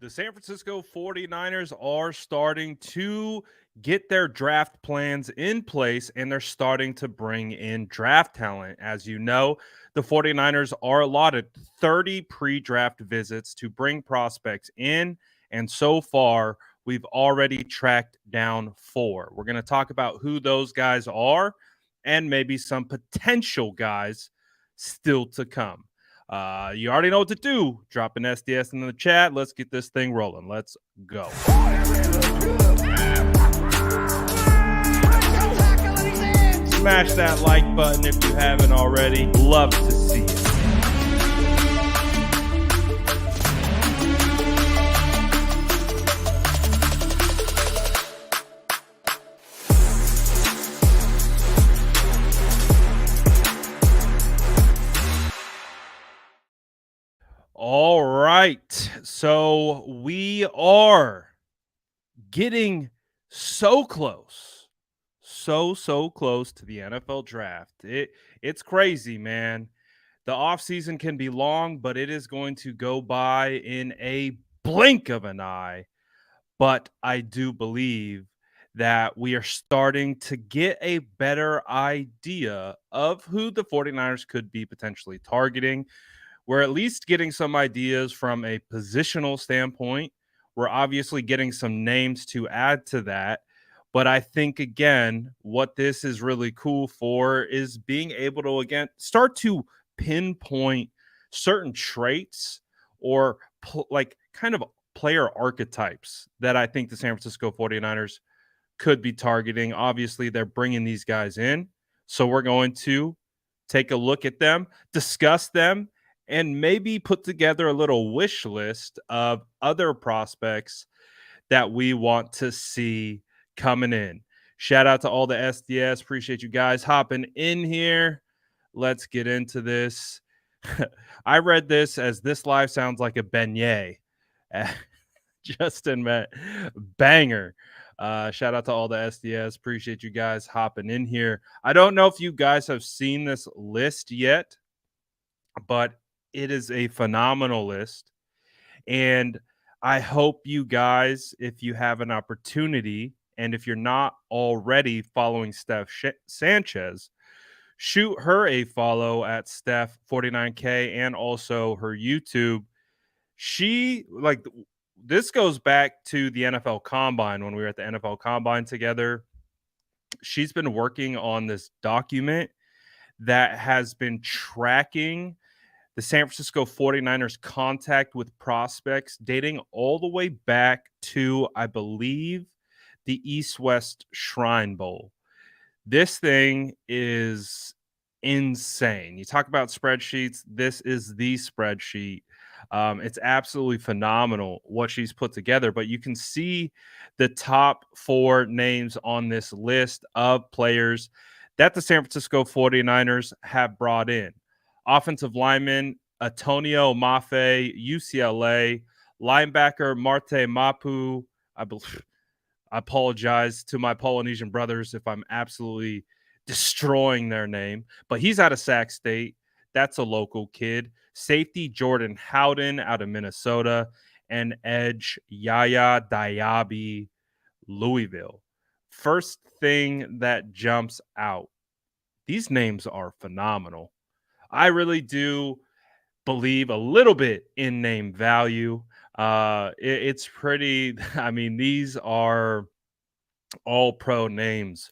The San Francisco 49ers are starting to get their draft plans in place and they're starting to bring in draft talent. As you know, the 49ers are allotted 30 pre draft visits to bring prospects in. And so far, we've already tracked down 4. We're going to talk about who those guys are and maybe some potential guys still to come. You already know what to do. Drop an SDS in the chat. Let's get this thing rolling. Let's go. Smash that like button if you haven't already. Love to see it. All right. So we are getting so close. So close to the NFL draft. It's crazy, man. The offseason can be long, but it is going to go by in a blink of an eye. But I do believe that we are starting to get a better idea of who the 49ers could be potentially targeting. We're at least getting some ideas from a positional standpoint. We're obviously getting some names to add to that. But I think, again, what this is really cool for is being able to, again, start to pinpoint certain traits or like kind of player archetypes that I think the San Francisco 49ers could be targeting. Obviously, they're bringing these guys in. So we're going to take a look at them, discuss them, and maybe put together a little wish list of other prospects that we want to see coming in. Shout out to all the SDS. Appreciate you guys hopping in here. Let's get into this. I read this as this live sounds like a beignet. Justin met banger. Shout out to all the SDS. Appreciate you guys hopping in here. I don't know if you guys have seen this list yet, but it is a phenomenal list. And I hope you guys, if you have an opportunity, and if you're not already following Steph Sanchez, shoot her a follow at Steph49K and also her YouTube. She, like, this goes back to the NFL Combine when we were at the NFL Combine together. She's been working on this document that has been tracking the San Francisco 49ers contact with prospects dating all the way back to, I believe, the East-West Shrine Bowl. This thing is insane. You talk about spreadsheets. This is the spreadsheet. It's absolutely phenomenal what she's put together, but you can see the top 4 names on this list of players that the San Francisco 49ers have brought in. Offensive lineman Antonio Mafe, UCLA. Linebacker Marte Mapu. I apologize to my Polynesian brothers if I'm absolutely destroying their name, but he's out of Sac State. That's a local kid. Safety Jordan Howden out of Minnesota, and edge Yaya Diaby, Louisville. First thing that jumps out, these names are phenomenal. I really do believe a little bit in name value. It's pretty, I mean, these are all pro names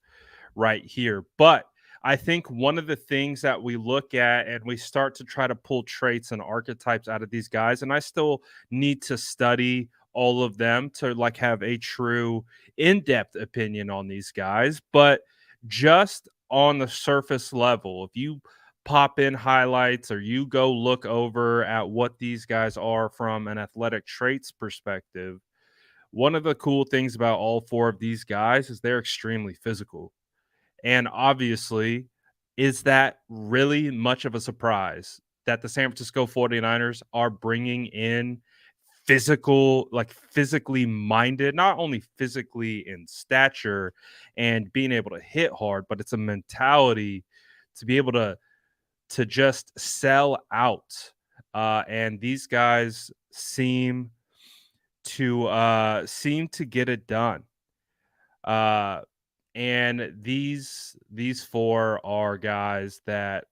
right here. But I think one of the things that we look at and we start to try to pull traits and archetypes out of these guys, and I still need to study all of them to like have a true in-depth opinion on these guys, but just on the surface level, if you pop in highlights or you go look over at what these guys are from an athletic traits perspective, one of the cool things about all 4 of these guys is they're extremely physical. And obviously, is that really much of a surprise that the San Francisco 49ers are bringing in physical, like physically minded, not only physically in stature and being able to hit hard, but it's a mentality to be able to just sell out. And these guys seem to seem to get it done. Uh, and these four are guys that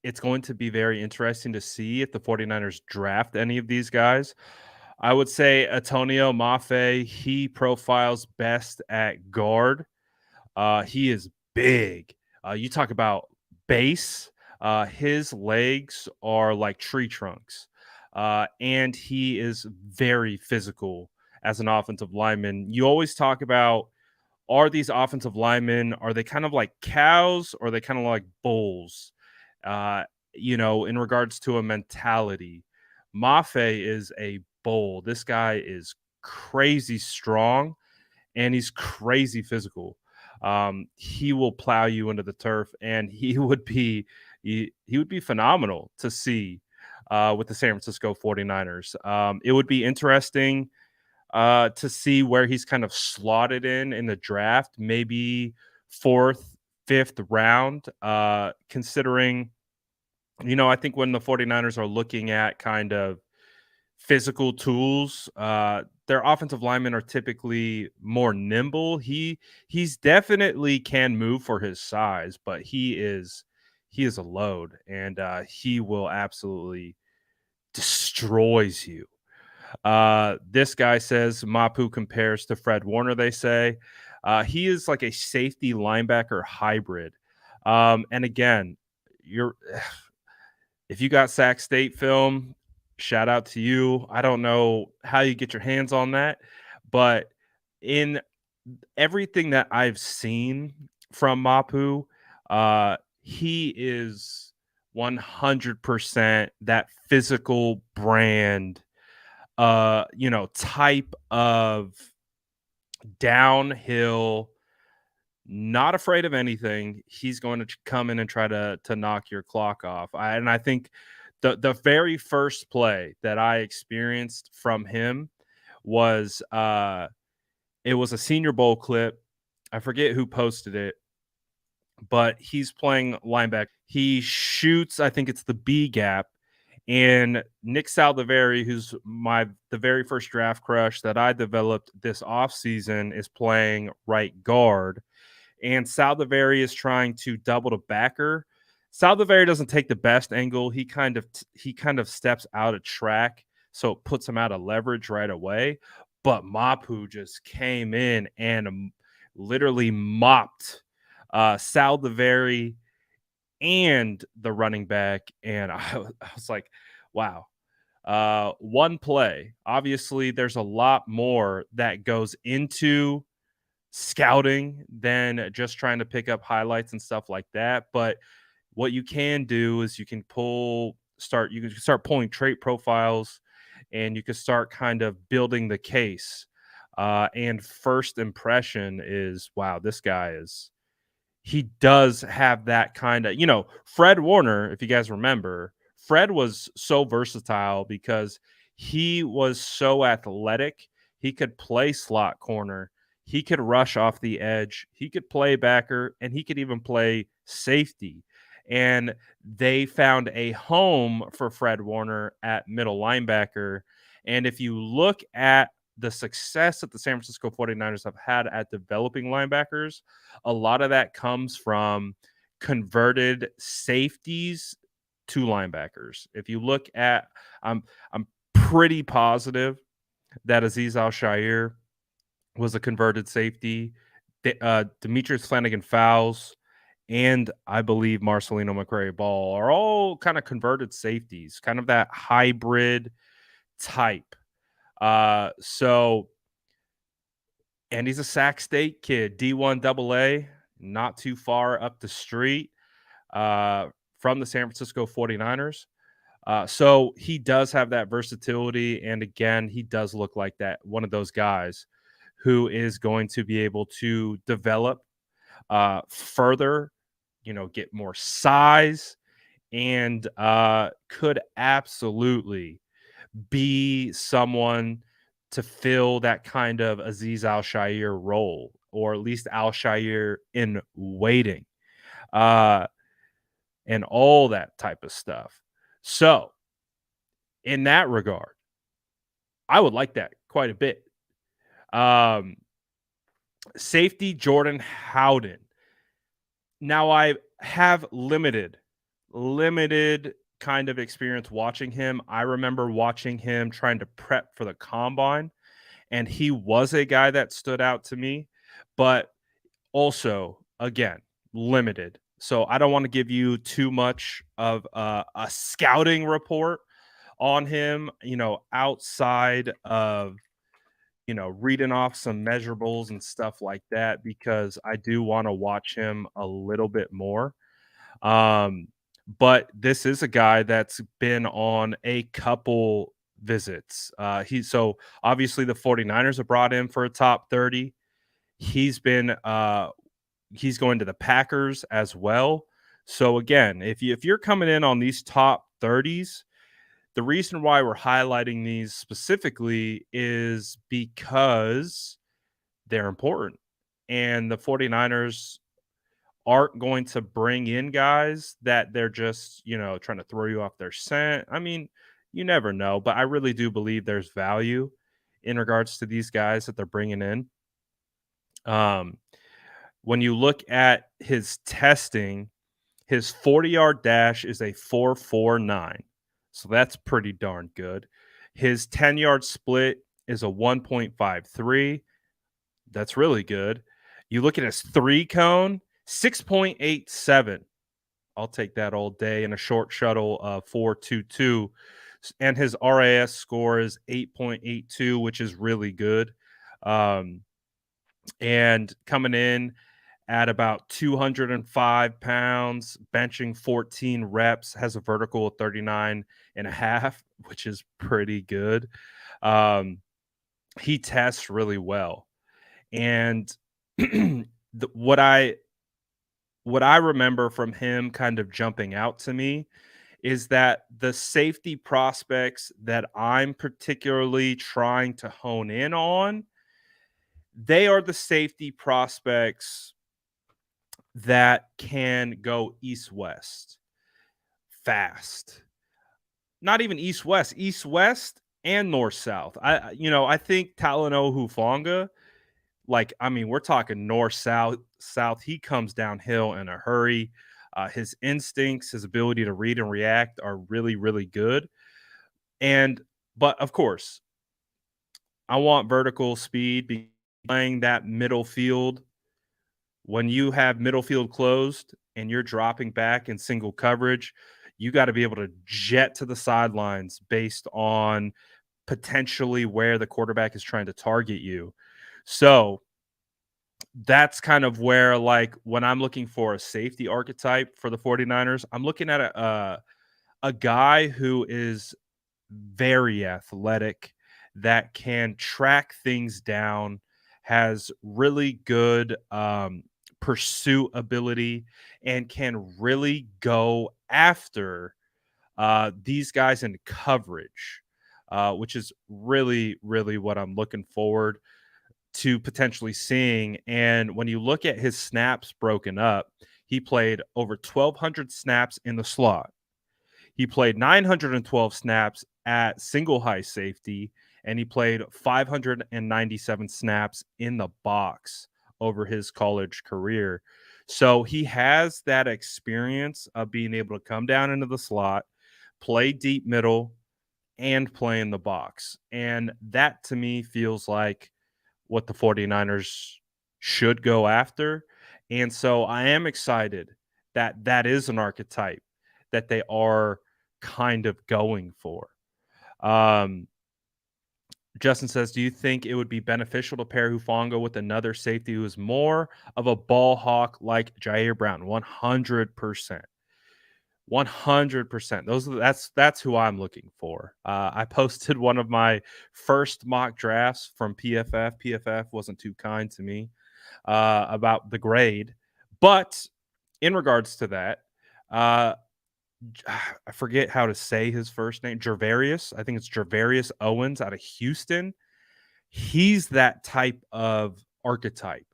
it's going to be very interesting to see if the 49ers draft any of these guys. I would say Antonio Mafe, he profiles best at guard. He is big. You talk about base. His legs are like tree trunks. And he is very physical as an offensive lineman. You always talk about, are these offensive linemen, are they kind of like cows or are they kind of like bulls? Uh, in regards to a mentality, Mafe is a bull. This guy is crazy strong and he's crazy physical. He will plow you into the turf, and he would be phenomenal to see with the San Francisco 49ers. It would be interesting to see where he's kind of slotted in the draft, maybe fourth, fifth round, considering, I think when the 49ers are looking at kind of physical tools, their offensive linemen are typically more nimble. He's definitely can move for his size, but he is a load, and he will absolutely destroys you. This guy says Mapu compares to Fred Warner, they say. He is like a safety linebacker hybrid. And again, you're if you got Sac State film, shout out to you. I don't know how you get your hands on that, but in everything that I've seen from Mapu, he is 100% that physical brand, type of downhill, not afraid of anything. He's going to come in and try to knock your clock off. And I think the very first play that I experienced from him was it was a Senior Bowl clip. I forget who posted it, but he's playing linebacker. He shoots, I think it's the B gap, and Nick Saldiveri, who's the very first draft crush that I developed this offseason, is playing right guard. And Saldiveri is trying to double to backer. Saldiveri doesn't take the best angle. He kind of steps out of track, so it puts him out of leverage right away. But Mapu just came in and literally mopped Saldiveri and the running back, and I was like, wow. One play. Obviously, there's a lot more that goes into scouting than just trying to pick up highlights and stuff like that. But what you can do is you can start pulling trait profiles, and you can start kind of building the case. And first impression is, wow, this guy he does have that kind of, Fred Warner, if you guys remember, Fred was so versatile because he was so athletic. He could play slot corner. He could rush off the edge. He could play backer, and he could even play safety. And they found a home for Fred Warner at middle linebacker. And if you look at the success that the San Francisco 49ers have had at developing linebackers, a lot of that comes from converted safeties to linebackers. If you look at, I'm pretty positive that Azeez Al-Shaair was a converted safety. Demetrius Flanagan-Fowles and I believe Marcelino McCrary-Ball are all kind of converted safeties, kind of that hybrid type. So, and he's a Sac State kid, D1 AA, not too far up the street from the San Francisco 49ers. So he does have that versatility. And again, he does look like that one of those guys who is going to be able to develop further, get more size, and could absolutely be someone to fill that kind of Azeez Al-Shaair role, or at least Al-Shaair in waiting, and all that type of stuff. So, in that regard, I would like that quite a bit. Um, Safety Jordan Howden. Now I have limited kind of experience watching him. I remember watching him trying to prep for the combine, and he was a guy that stood out to me, but also, again, limited. So I don't want to give you too much of a scouting report on him, outside of, reading off some measurables and stuff like that, because I do want to watch him a little bit more. Um, but this is a guy that's been on a couple visits. So obviously the 49ers have brought him for a top 30. He's been he's going to the Packers as well. So again, if you're coming in on these top 30s, the reason why we're highlighting these specifically is because they're important. And the 49ers aren't going to bring in guys that they're just, trying to throw you off their scent. I mean, you never know, but I really do believe there's value in regards to these guys that they're bringing in. Um, when you look at his testing, his 40-yard dash is a 4.49. So that's pretty darn good. His 10-yard split is a 1.53. That's really good. You look at his 3-cone, 6.87. I'll take that all day. In a short shuttle, 4.22. And his RAS score is 8.82, which is really good. And coming in at about 205 pounds, benching 14 reps, has a vertical of 39 and a half, which is pretty good. He tests really well. And what I remember from him kind of jumping out to me is that the safety prospects that I'm particularly trying to hone in on, they are the safety prospects that can go east-west fast. Not even east-west and north-south. I think Talanoa Hufanga, we're talking north-south. He comes downhill in a hurry. His instincts, his ability to read and react are really, really good. But of course, I want vertical speed, playing that middle field. When you have middle field closed and you're dropping back in single coverage, you got to be able to jet to the sidelines based on potentially where the quarterback is trying to target you. So that's kind of where, when I'm looking for a safety archetype for the 49ers, I'm looking at a guy who is very athletic, that can track things down, has really good pursuit ability, and can really go after these guys in coverage, which is really, really what I'm looking forward to potentially seeing. And when you look at his snaps broken up, he played over 1,200 snaps in the slot. He played 912 snaps at single high safety, and he played 597 snaps in the box over his college career. So he has that experience of being able to come down into the slot, play deep middle, and play in the box. And that to me feels like what the 49ers should go after. And so I am excited that that is an archetype that they are kind of going for. Um, Justin says, do you think it would be beneficial to pair Hufanga with another safety who is more of a ball hawk like Jair Brown? 100%. 100%. That's who I'm looking for. I posted one of my first mock drafts from PFF. PFF wasn't too kind to me about the grade, but in regards to that, I forget how to say his first name. Gervarius. I think it's Gervarius Owens out of Houston. He's that type of archetype.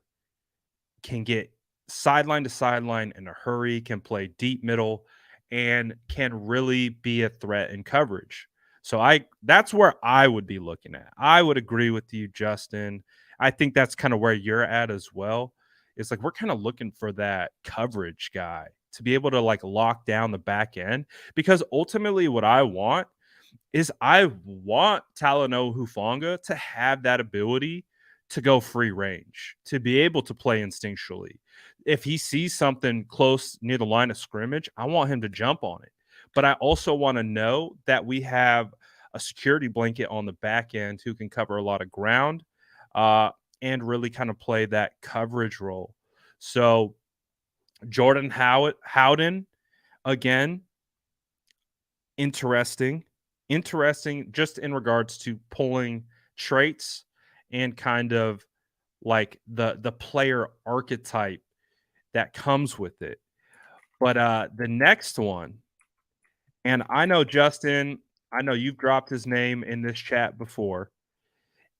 Can get sideline to sideline in a hurry, can play deep middle, and can really be a threat in coverage. So that's where I would be looking at. I would agree with you, Justin. I think that's kind of where you're at as well. It's like we're kind of looking for that coverage guy to be able to like lock down the back end because ultimately what I want is I want Talanoa Hufanga to have that ability to go free range, to be able to play instinctually. If he sees something close near the line of scrimmage, I want him to jump on it. But I also want to know that we have a security blanket on the back end who can cover a lot of ground uh, and really kind of play that coverage role. So Jordan Howden, again, interesting. Interesting just in regards to pulling traits and kind of like the player archetype that comes with it. But the next one, and I know Justin, I know you've dropped his name in this chat before.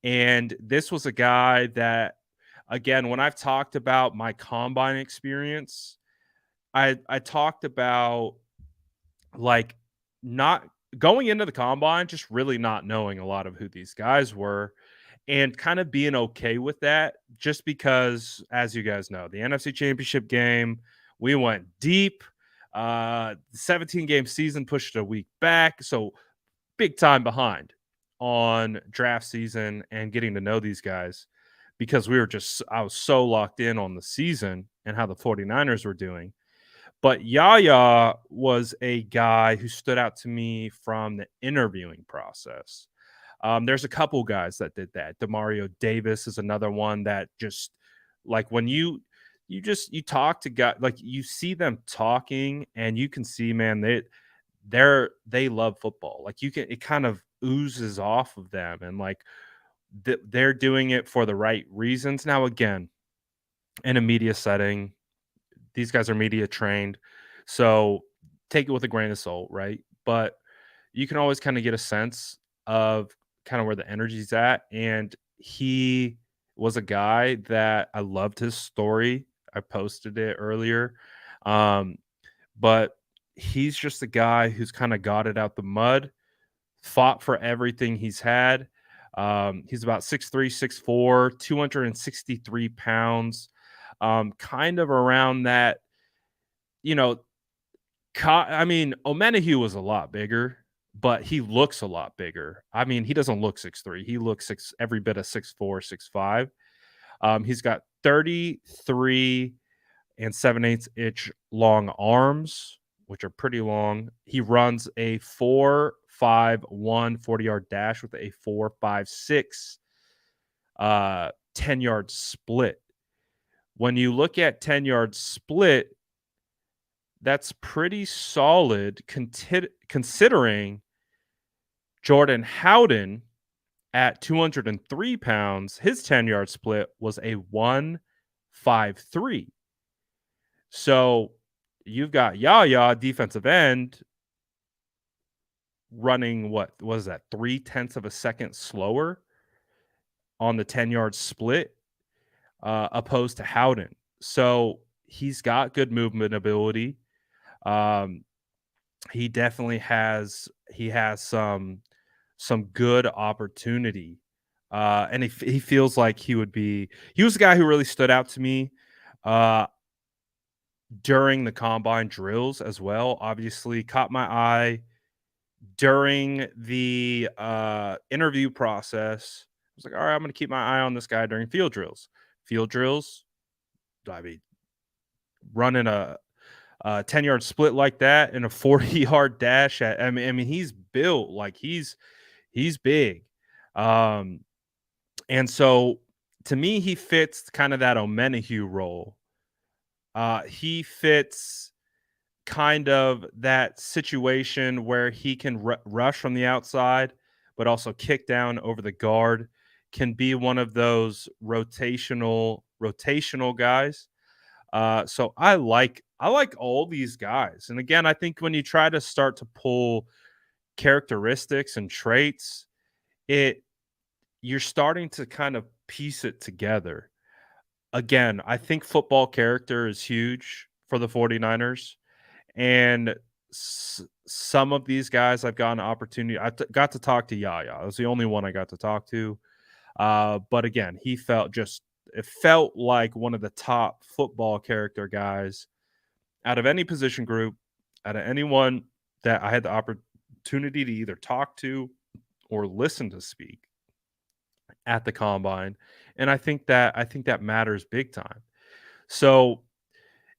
And this was a guy that again, when I've talked about my combine experience, I talked about like not going into the combine, just really not knowing a lot of who these guys were and kind of being okay with that just because as you guys know, the NFC Championship game, we went deep. The 17 game season pushed a week back, so big time behind on draft season and getting to know these guys because I was so locked in on the season and how the 49ers were doing. But Yaya was a guy who stood out to me from the interviewing process. There's a couple guys that did that. Demario Davis is another one that just like when you talk to guys like you see them talking and you can see man they love football. Like you can it kind of oozes off of them and like they're doing it for the right reasons. Now again, in a media setting, these guys are media trained. So take it with a grain of salt, right? But you can always kind of get a sense of kind of where the energy's at. And he was a guy that I loved his story. I posted it earlier. Um, but he's just a guy who's kind of got it out the mud, fought for everything he's had. He's about 6'3, 6'4, 263 pounds, kind of around that, you know, I mean, Omenihu was a lot bigger, but he looks a lot bigger. I mean, he doesn't look 6'3. He looks every bit of 6'4, 6'5. He's got 33 and 7/8 inch long arms, which are pretty long. He runs a 4.51 40-yard dash with a 4.56 10-yard split. When you look at 10-yard split, that's pretty solid considering Jordan Howden at 203 pounds, his 10-yard split was a 1.53. So you've got Yaya, defensive end, running what was that, 0.3 of a second slower on the 10-yard split, opposed to Howden. So he's got good movement ability. He definitely has some good opportunity. And he feels like he was a guy who really stood out to me during the combine drills as well. Obviously, caught my eye during the interview process. I was like, all right, I'm going to keep my eye on this guy during field drills. Field drills, I mean, running a 10-yard split like that and a 40-yard dash. I mean, he's built like he's big. And so to me, he fits kind of that Omenihu role. He fits kind of that situation where he can rush from the outside, but also kick down over the guard. Can be one of those rotational guys. So I like all these guys. And again, I think when you try to start to pull characteristics and traits, you're starting to kind of piece it together. Again, I think football character is huge for the 49ers. And some of these guys I've gotten an opportunity. Got to talk to Yaya. It was the only one I got to talk to. But again, he felt just it felt like one of the top football character guys out of any position group, out of anyone that I had the opportunity to either talk to or listen to speak at the combine. And I think that matters big time. So,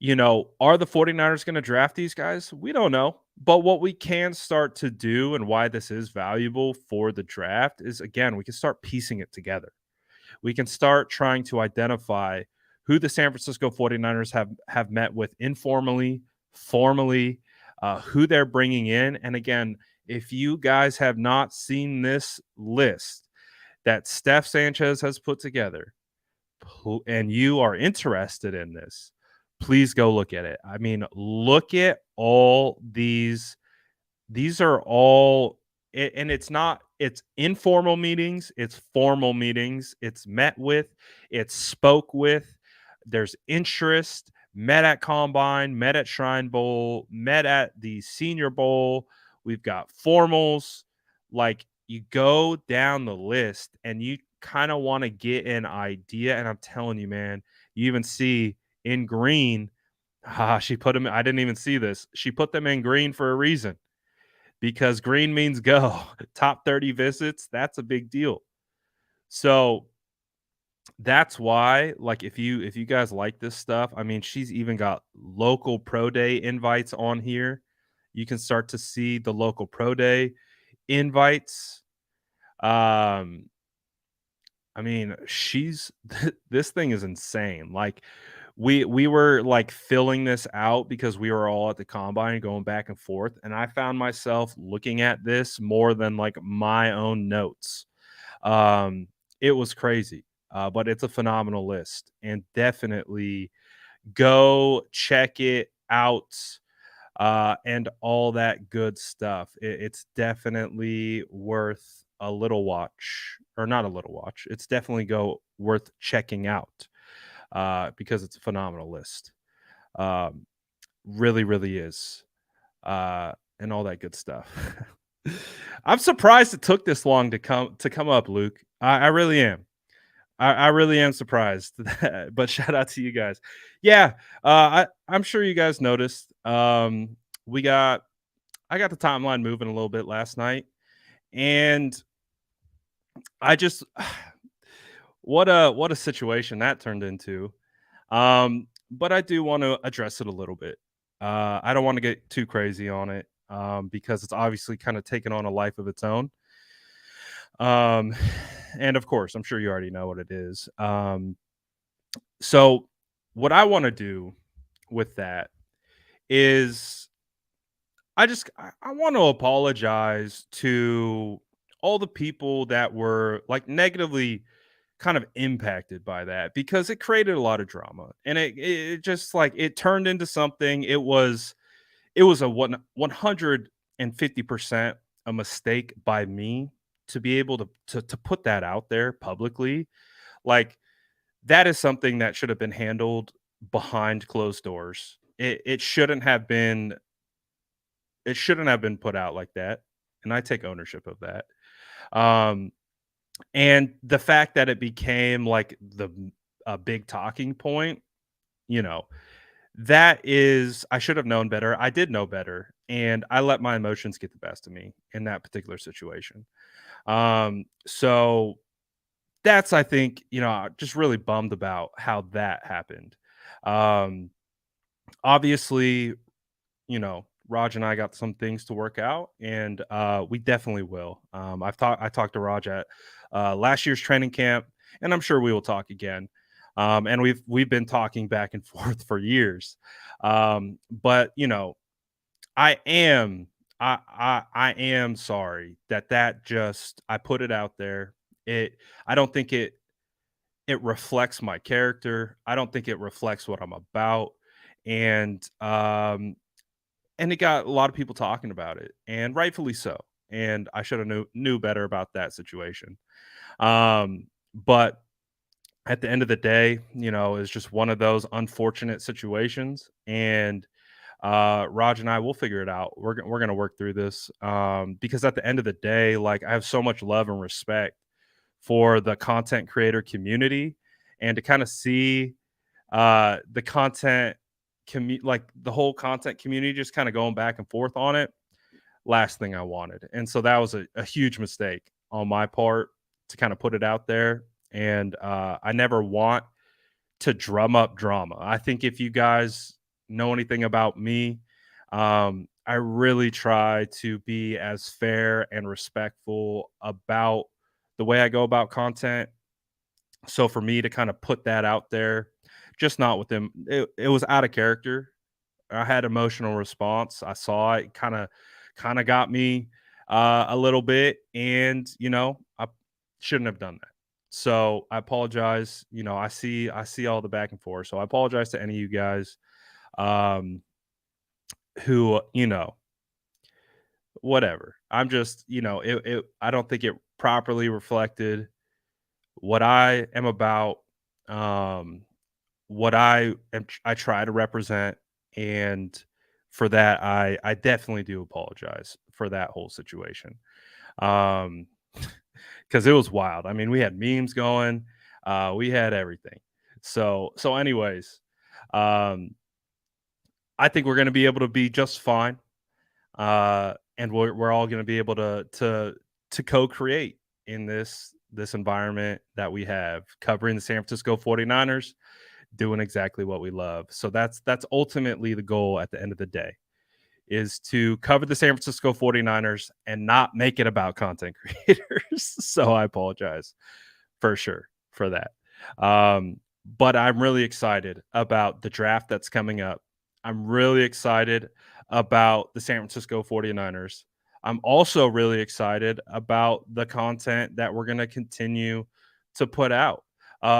are the 49ers going to draft these guys? We don't know. But what we can start to do and why this is valuable for the draft is again, we can start piecing it together. We can start trying to identify who the San Francisco 49ers have met with informally, formally, who they're bringing in. And again, if you guys have not seen this list that Steph Sanchez has put together, and you are interested in this, please go look at it. I mean, look at all these. These are all, and it's informal meetings, it's formal meetings, it's met with, it's spoke with, there's interest, met at Combine, met at Shrine Bowl, met at the Senior Bowl. We've got formals. Like, you go down the list and you kind of want to get an idea. And I'm telling you, man, you even see in green, she put them, I didn't even see this. She put them in green for a reason because green means go. Top 30 visits, that's a big deal. So that's why, like, if you guys like this stuff, I mean, she's even got local pro day invites on here. You can start to see the local pro day invites. Um, I mean, she's this thing is insane. Like, we were like filling this out because we were all at the combine going back and forth, and I found myself looking at this more than like my own notes. Um, it was crazy, but it's a phenomenal list, and definitely go check it out, and all that good stuff. It's definitely worth a little watch, or not a little watch. It's definitely go worth checking out, because it's a phenomenal list. Um, really, really is, and all that good stuff. I'm surprised it took this long to come up, Luke. I really am. I really am surprised. But shout out to you guys. Yeah, I'm sure you guys noticed. We got I got the timeline moving a little bit last night, and I just what a situation that turned into. But I do want to address it a little bit. I don't want to get too crazy on it, because it's obviously kind of taken on a life of its own. Um, and of course, I'm sure you already know what it is. So what I want to do with that is I want to apologize to all the people that were like negatively kind of impacted by that, because it created a lot of drama, and it just like it turned into something. It was a 150% a mistake by me to be able to put that out there publicly. Like, that is something that should have been handled behind closed doors. It shouldn't have been put out like that, and I take ownership of that. Um, and the fact that it became like a big talking point, you know, that is I should have known better. I did know better, and I let my emotions get the best of me in that particular situation. So that's, I think, just really bummed about how that happened. Um, Obviously, Raj and I got some things to work out, and we definitely will. I talked to Raj at last year's training camp, and I'm sure we will talk again. And we've been talking back and forth for years. But I am I am sorry that just I put it out there. I don't think it reflects my character. I don't think it reflects what I'm about. And it got a lot of people talking about it, and rightfully so. And I should have knew better about that situation. But at the end of the day, it's just one of those unfortunate situations. And Raj and I will figure it out. We're gonna work through this because at the end of the day, like I have so much love and respect for the content creator community, and to kind of see the content like the whole content community just kind of going back and forth on it. Last thing I wanted, and so that was a huge mistake on my part to kind of put it out there. And I never want to drum up drama. I think if you guys know anything about me, I really try to be as fair and respectful about the way I go about content. So for me to kind of put that out there, just not with them, it was out of character. I had emotional response. I saw it kind of got me a little bit, and I shouldn't have done that. So I apologize. I see all the back and forth. So I apologize to any of you guys um who, whatever. I'm just, I don't think it properly reflected what I am about, um, what I try to represent, and for that, I definitely do apologize for that whole situation. Um, because it was wild. I mean, we had memes going, we had everything. So anyways, um, I think we're gonna be able to be just fine. And we're all going to be able to co-create in this environment that we have, covering the San Francisco 49ers, doing exactly what we love. So that's ultimately the goal at the end of the day, is to cover the San Francisco 49ers and not make it about content creators. So I apologize for sure for that. But I'm really excited about the draft that's coming up. I'm really excited about the San Francisco 49ers. I'm also really excited about the content that we're going to continue to put out.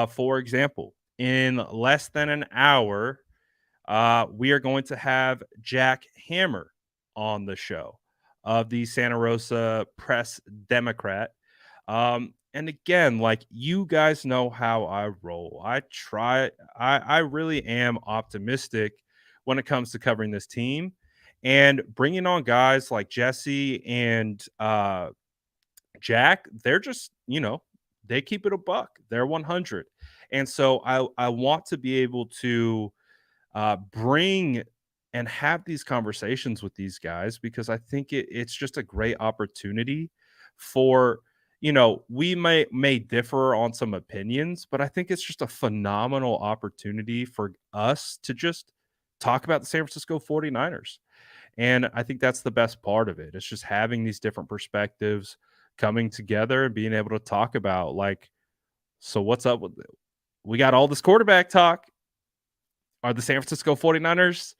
For example, in less than an hour, we are going to have Jack Hammer on the show of the Santa Rosa Press Democrat. And again, like, you guys know how I roll. I really am optimistic when it comes to covering this team, and bringing on guys like Jesse and Jack. They're just, they keep it a buck. They're 100. And so I want to be able to bring and have these conversations with these guys, because I think it's just a great opportunity for, we may differ on some opinions, but I think it's just a phenomenal opportunity for us to just talk about the San Francisco 49ers. And I think that's the best part of it. It's just having these different perspectives coming together and being able to talk about, like, so what's up with it? We got all this quarterback talk. Are the San Francisco 49ers,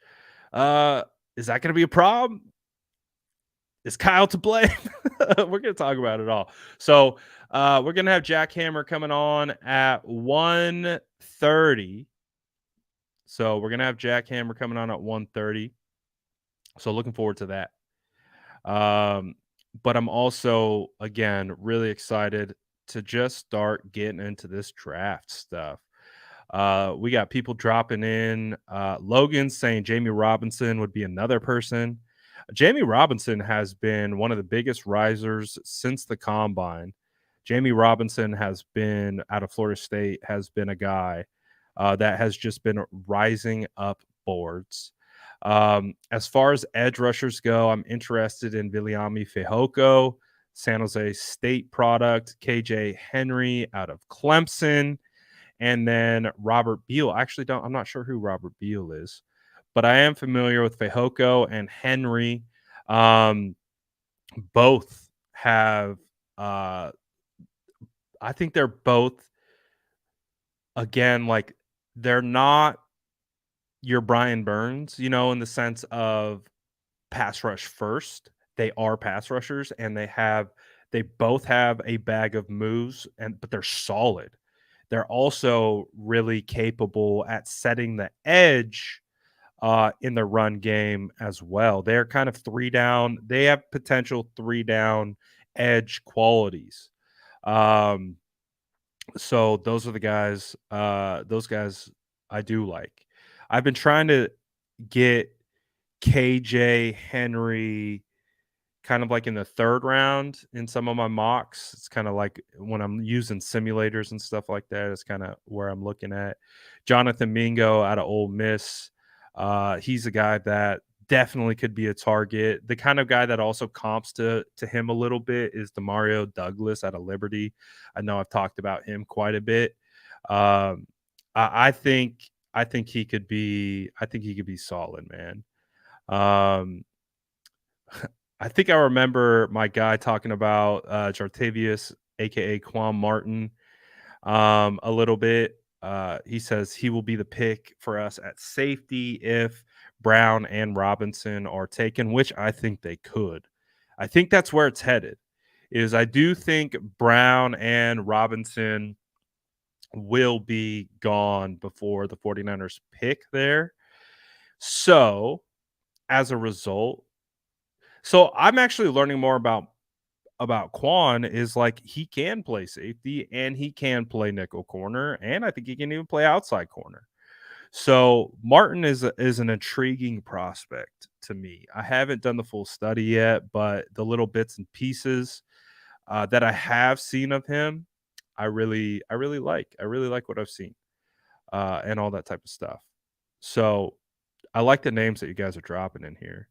uh, is that gonna be a problem? Is Kyle to blame? We're gonna talk about it all. So, we're gonna have Jack Hammer coming on at 1:30. So we're gonna have Jack Hammer coming on at 1:30. So looking forward to that. Um, but I'm also, again, really excited to just start getting into this draft stuff. We got people dropping in. Logan saying Jamie Robinson would be another person. Jamie Robinson has been one of the biggest risers since the combine. Jamie Robinson has been out of Florida State, has been a guy that has just been rising up boards. As far as edge rushers go, I'm interested in Viliami Fehoko, San Jose State product, KJ Henry out of Clemson, and then Robert Beal. I actually I'm not sure who Robert Beal is, but I am familiar with Fehoko and Henry. Both have, I think they're both, again, like, they're not your Brian Burns, in the sense of pass rush first. They are pass rushers, and they both have a bag of moves, but they're solid. They're also really capable at setting the edge in the run game as well. They're kind of three down. They have potential three down edge qualities. Um, so those are the guys. Those guys I do like. I've been trying to get KJ Henry kind of like in the 3rd round in some of my mocks. It's kinda like when I'm using simulators and stuff like that, it's kinda where I'm looking at. Jonathan Mingo out of Ole Miss, he's a guy that definitely could be a target. The kind of guy that also comps to him a little bit is Demario Douglas out of Liberty. I know I've talked about him quite a bit. Um, I think he could be solid, man. Um I think I remember my guy talking about Jartavius, aka Quan Martin, a little bit. He says he will be the pick for us at safety if Brown and Robinson are taken, which I think they could. I think that's where it's headed. Is I do think Brown and Robinson will be gone before the 49ers pick there. So, as a result, I'm actually learning more about Quan is like he can play safety and he can play nickel corner and I think he can even play outside corner. So Martin is an intriguing prospect to me. I haven't done the full study yet, but the little bits and pieces that I have seen of him, I really like. I really like what I've seen and all that type of stuff. So I like the names that you guys are dropping in here.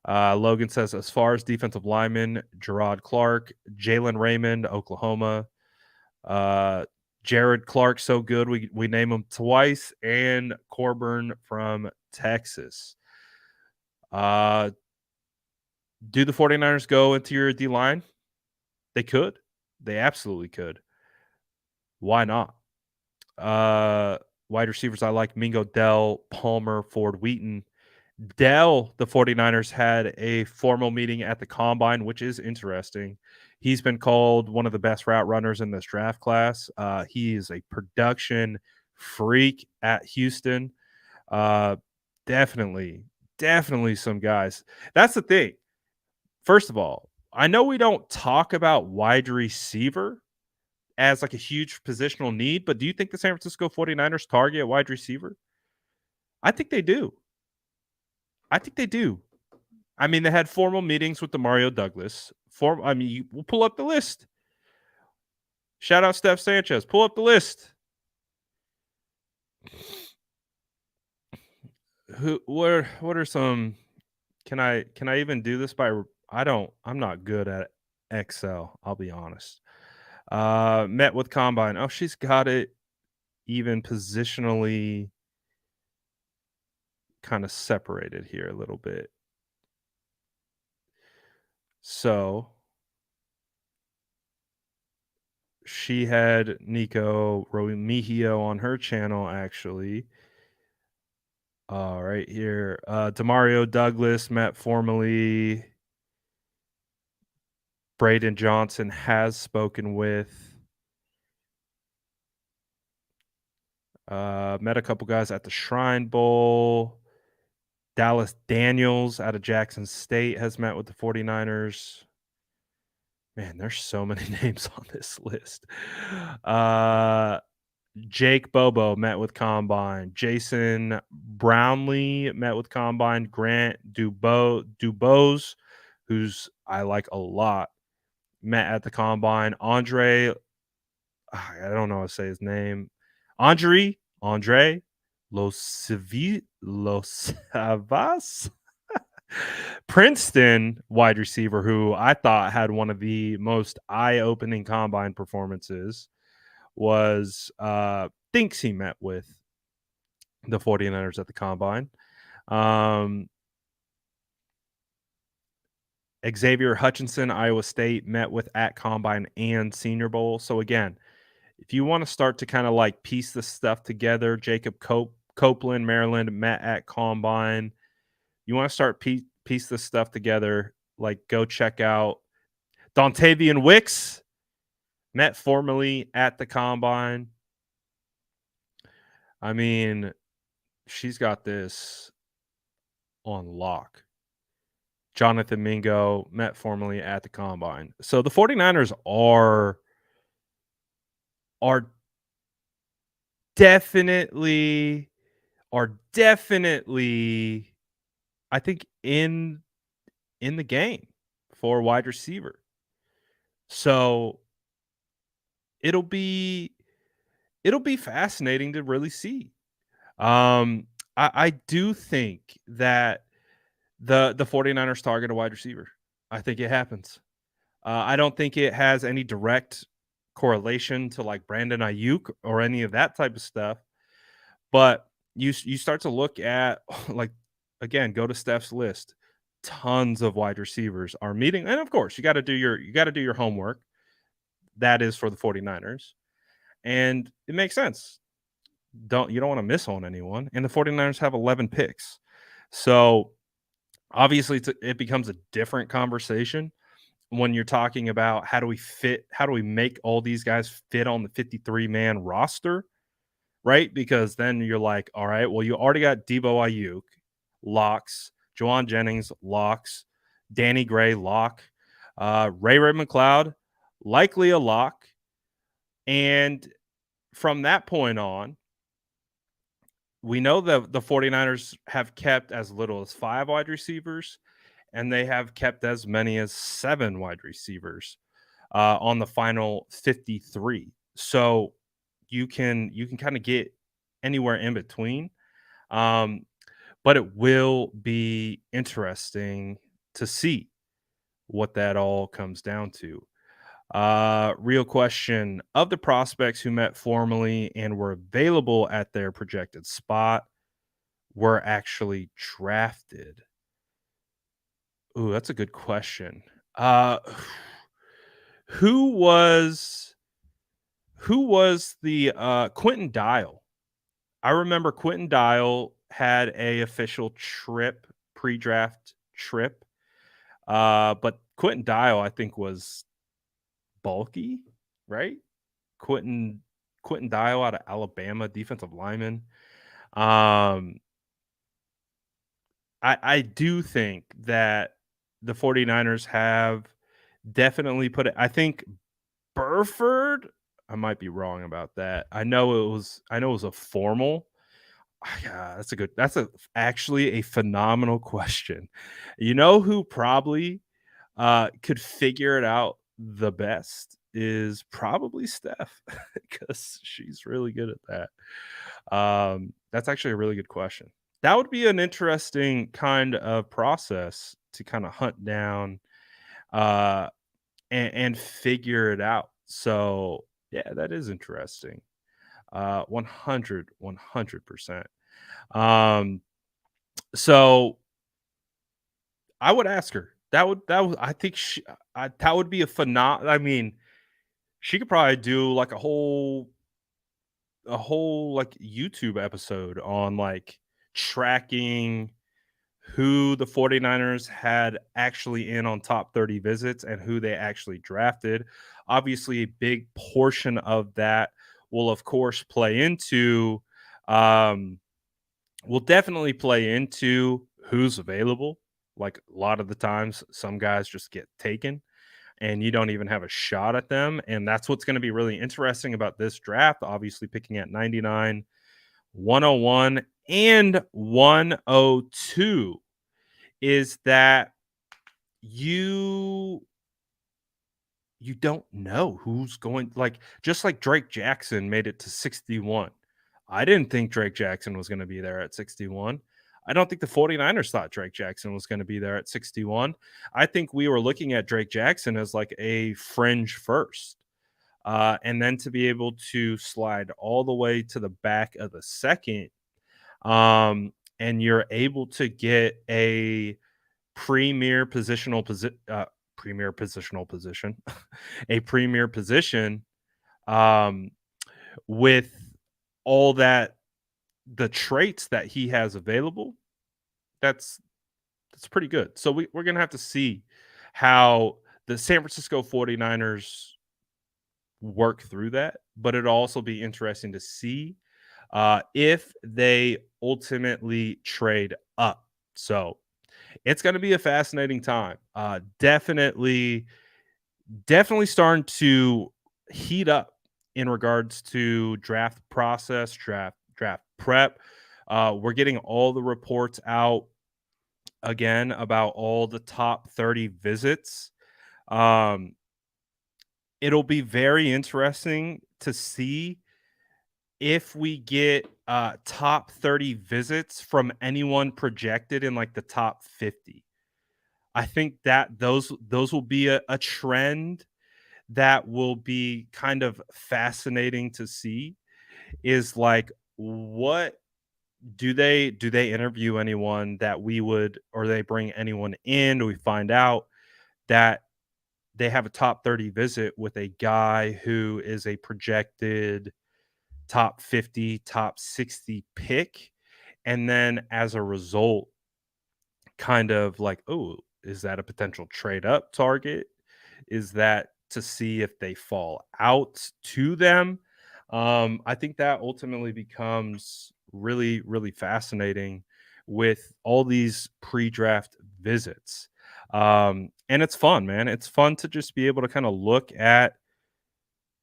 Logan says, as far as defensive linemen, Gerard Clark, Jalen Raymond, Oklahoma, uh, Jared Clark, so good we name him twice, and Coburn from Texas. Uh, do the 49ers go into your D line? They could. They absolutely could. Why not? Uh, Wide receivers, I like Mingo Dell, Palmer, Ford Wheaton. Dell, the 49ers had a formal meeting at the combine, which is interesting. He's been called one of the best route runners in this draft class. He is a production freak at Houston. Uh, definitely some guys. That's the thing. First of all, I know we don't talk about wide receiver as like a huge positional need, but do you think the San Francisco 49ers target wide receiver? I think they do. I think they do. I mean, they had formal meetings with the Mario Douglas. We'll pull up the list. Shout out Steph Sanchez. Pull up the list. What are some can I even do this by I'm not good at Excel, I'll be honest. Met with combine. Oh, she's got it even positionally kind of separated here a little bit. So she had Nico Romihio on her channel actually. Right here. Demario Douglas met formally. Braden Johnson has spoken with. Met a couple guys at the Shrine Bowl. Dallas Daniels out of Jackson State has met with the 49ers. Man, there's so many names on this list. Jake Bobo met with Combine. Jason Brownlee met with Combine. Grant Dubose, who's I like a lot, met at the Combine. I don't know how to say his name. Andre Los Savas. Princeton wide receiver who I thought had one of the most eye-opening combine performances was thinks he met with the 49ers at the combine. Xavier Hutchinson, Iowa State, met with at combine and Senior Bowl. So again, if you want to start to kind of like piece this stuff together, Jacob Copeland, Maryland, met at combine. You want to start piece this stuff together, like go check out Dontavian Wicks, met formally at the combine. I mean, she's got this on lock. Jonathan Mingo met formally at the combine. So the 49ers are definitely I think, in the game for a wide receiver. So it'll be it'll be fascinating to really see. Um, I do think that the 49ers target a wide receiver. I think it happens. I don't think it has any direct correlation to like Brandon Ayuk or any of that type of stuff. But you start to look at like again, go to Steph's list. Tons of wide receivers are meeting, and of course, you got to do your homework. That is for the 49ers. And it makes sense. You don't want to miss on anyone. And the 49ers have 11 picks. So obviously it becomes a different conversation when you're talking about how do we make all these guys fit on the 53-man roster, right? Because then you're like, all right, well, you already got Debo Ayuk, locks, Juwan Jennings, locks, Danny Gray, lock, Ray McLeod, likely a lock. And from that point on, we know that the 49ers have kept as little as 5 wide receivers, and they have kept as many as 7 wide receivers on the final 53. So you can kind of get anywhere in between. Um, but it will be interesting to see what that all comes down to. Real question, of the prospects who met formally and were available at their projected spot were actually drafted. Ooh, that's a good question. Uh, who was the Quentin Dial? I remember Quentin Dial had a official trip, pre-draft trip. But Quentin Dial, I think, was bulky, right? Quentin Quentin Dial out of Alabama, defensive lineman. Um, I do think that the 49ers have definitely put it. I think Burford, I might be wrong about that. I know it was a formal. Yeah, that's actually a phenomenal question. You know who probably could figure it out the best is probably Steph because she's really good at that. That's actually a really good question. That would be an interesting kind of process to kind of hunt down uh, and figure it out. So yeah, that is interesting. 100%. Um, so I would ask her. I think that would be a I mean, she could probably do like a whole like YouTube episode on like tracking who the 49ers had actually in on top 30 visits and who they actually drafted. Obviously, a big portion of that will of course play into um will definitely play into who's available. Like a lot of the times, some guys just get taken and you don't even have a shot at them. And that's what's going to be really interesting about this draft. Obviously, picking at 99, 101, and 102 is that you you don't know who's going, like, just like Drake Jackson made it to 61. I didn't think Drake Jackson was going to be there at 61. I don't think the 49ers thought Drake Jackson was going to be there at 61. I think we were looking at Drake Jackson as like a fringe first. And then to be able to slide all the way to the back of the second, and you're able to get a premier positional position, premier positional position, a premier position, um, with all that the traits that he has available. That's that's pretty good. So we're gonna have to see how the San Francisco 49ers work through that, but it'll also be interesting to see if they ultimately trade up. So it's going to be a fascinating time. Definitely starting to heat up in regards to draft process, draft prep. We're getting all the reports out again about all the top 30 visits. It'll be very interesting to see if we get top 30 visits from anyone projected in like the top 50. I think that those will be a trend that will be kind of fascinating to see, is like, what do they interview anyone that we would, or they bring anyone in? Do we find out that they have a top 30 visit with a guy who is a projected top 50, top 60 pick? And then as a result, kind of like, oh, is that a potential trade up target? Is that to see if they fall out to them? I think that ultimately becomes really, really fascinating with all these pre-draft visits. And it's fun, man. It's fun to just be able to kind of look at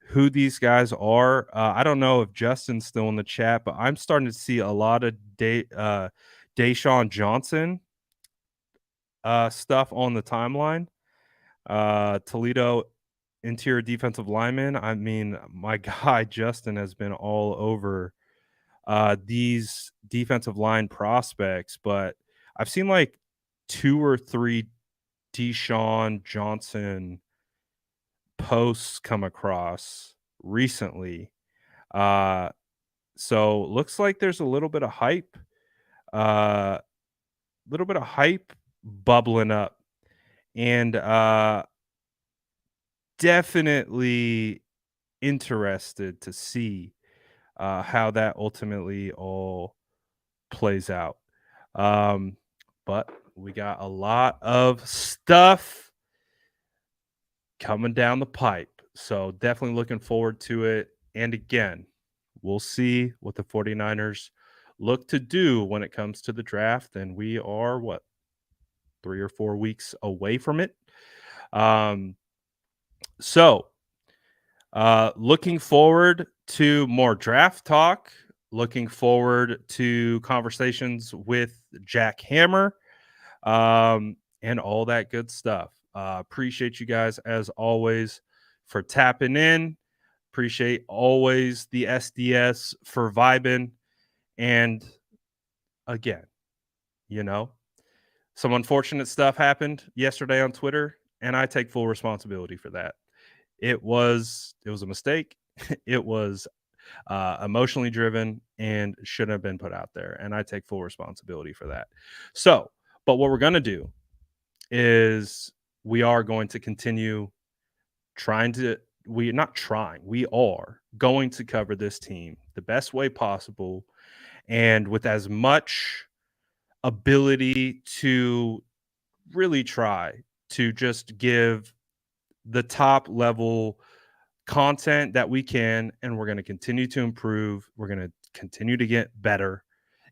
who these guys are. I don't know if Justin's still in the chat, but I'm starting to see a lot of Deshaun Johnson stuff on the timeline. Toledo interior defensive lineman. I mean, my guy Justin has been all over these defensive line prospects, but I've seen like 2 or 3 Deshaun Johnson posts come across recently. So looks like there's a little bit of hype, bubbling up, and definitely interested to see how that ultimately all plays out. But we got a lot of stuff coming down the pipe, so definitely looking forward to it. And again, we'll see what the 49ers look to do when it comes to the draft, and we are 3 or 4 weeks away from it. So looking forward to more draft talk, looking forward to conversations with Jack Hammer, and all that good stuff. Appreciate you guys as always for tapping in. Appreciate always the SDS for vibing. And again, some unfortunate stuff happened yesterday on Twitter, and I take full responsibility for that. It was a mistake. It was emotionally driven and shouldn't have been put out there, and I take full responsibility for that. So, but what we're going to do is we are going to continue we are going to cover this team the best way possible, and with as much ability to really try to just give the top level content that we can. And we're going to continue to improve. We're going to continue to get better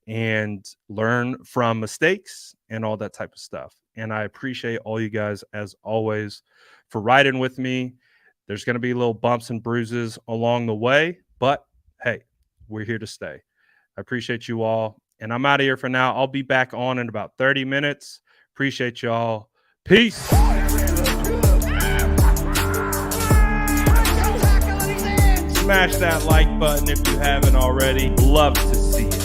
and learn from mistakes and all that type of stuff. And I appreciate all you guys as always for riding with me. There's going to be little bumps and bruises along the way, but hey, we're here to stay. I appreciate you all, and I'm out of here for now. I'll be back on in about 30 minutes. Appreciate y'all. Peace. Smash that like button if you haven't already. Love to see it.